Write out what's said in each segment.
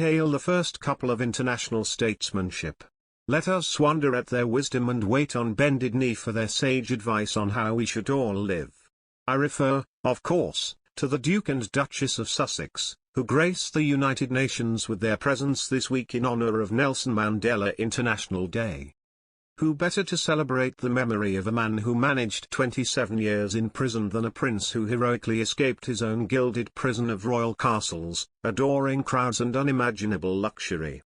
hail the first couple of international statesmanship. Let us wonder at their wisdom and wait on bended knee for their sage advice on how we should all live. I refer, of course, to the Duke and Duchess of Sussex, who grace the United Nations with their presence this week in honor of Nelson Mandela International Day. Who better to celebrate the memory of a man who managed 27 years in prison than a prince who heroically escaped his own gilded prison of royal castles, adoring crowds and unimaginable luxury.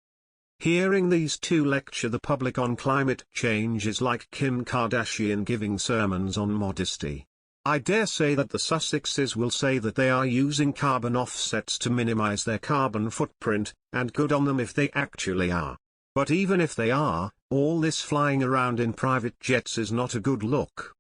Hearing these two lecture the public on climate change is like Kim Kardashian giving sermons on modesty. I dare say that the Sussexes will say that they are using carbon offsets to minimize their carbon footprint, and good on them if they actually are. But even if they are, all this flying around in private jets is not a good look.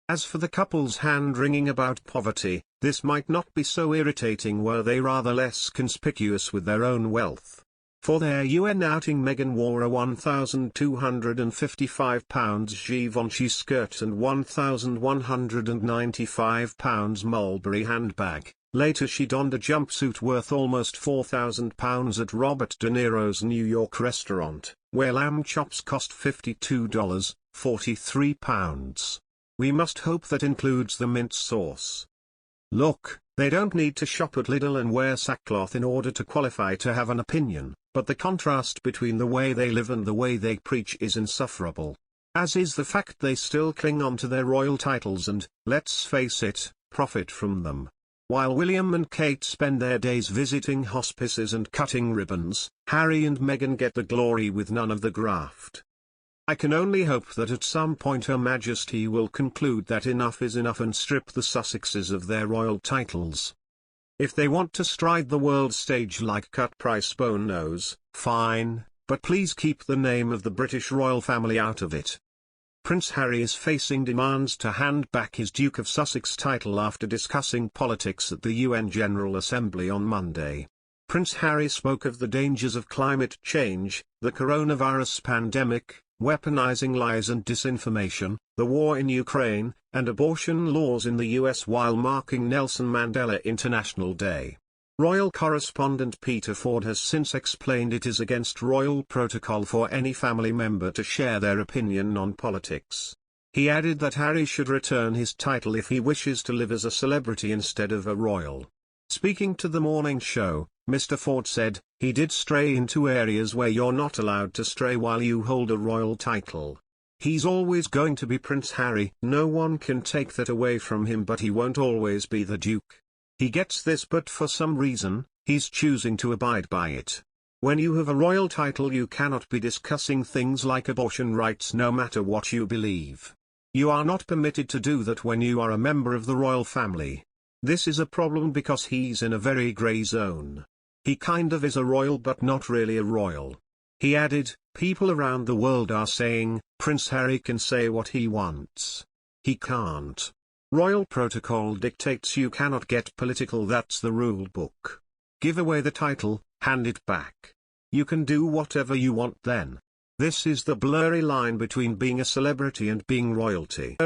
As for the couple's hand-wringing about poverty, this might not be so irritating were they rather less conspicuous with their own wealth. For their UN outing, Meghan wore a £1,255 Givenchy skirt and £1,195 Mulberry handbag. Later she donned a jumpsuit worth almost £4,000 at Robert De Niro's New York restaurant, where lamb chops cost $52, £43. We must hope that includes the mint sauce. Look, they don't need to shop at Lidl and wear sackcloth in order to qualify to have an opinion, but the contrast between the way they live and the way they preach is insufferable. As is the fact they still cling on to their royal titles and, let's face it, profit from them. While William and Kate spend their days visiting hospices and cutting ribbons, Harry and Meghan get the glory with none of the graft. I can only hope that at some point Her Majesty will conclude that enough is enough and strip the Sussexes of their royal titles. If they want to stride the world stage like Cut Price Bone Nose, fine, but please keep the name of the British royal family out of it. Prince Harry is facing demands to hand back his Duke of Sussex title after discussing politics at the UN General Assembly on Monday. Prince Harry spoke of the dangers of climate change, the coronavirus pandemic, weaponizing lies and disinformation, the war in Ukraine, and abortion laws in the US while marking Nelson Mandela International Day. Royal correspondent Peter Ford has since explained it is against royal protocol for any family member to share their opinion on politics. He added that Harry should return his title if he wishes to live as a celebrity instead of a royal. Speaking to the morning show, Mr. Ford said, "He did stray into areas where you're not allowed to stray while you hold a royal title. He's always going to be Prince Harry. No one can take that away from him, but he won't always be the Duke. He gets this, but for some reason, he's choosing to abide by it. When you have a royal title you cannot be discussing things like abortion rights no matter what you believe. You are not permitted to do that when you are a member of the royal family. This is a problem because he's in a very grey zone. He kind of is a royal but not really a royal." He added, "People around the world are saying, Prince Harry can say what he wants. He can't. Royal protocol dictates you cannot get political, that's the rule book. Give away the title, hand it back. You can do whatever you want then. This is the blurry line between being a celebrity and being royalty."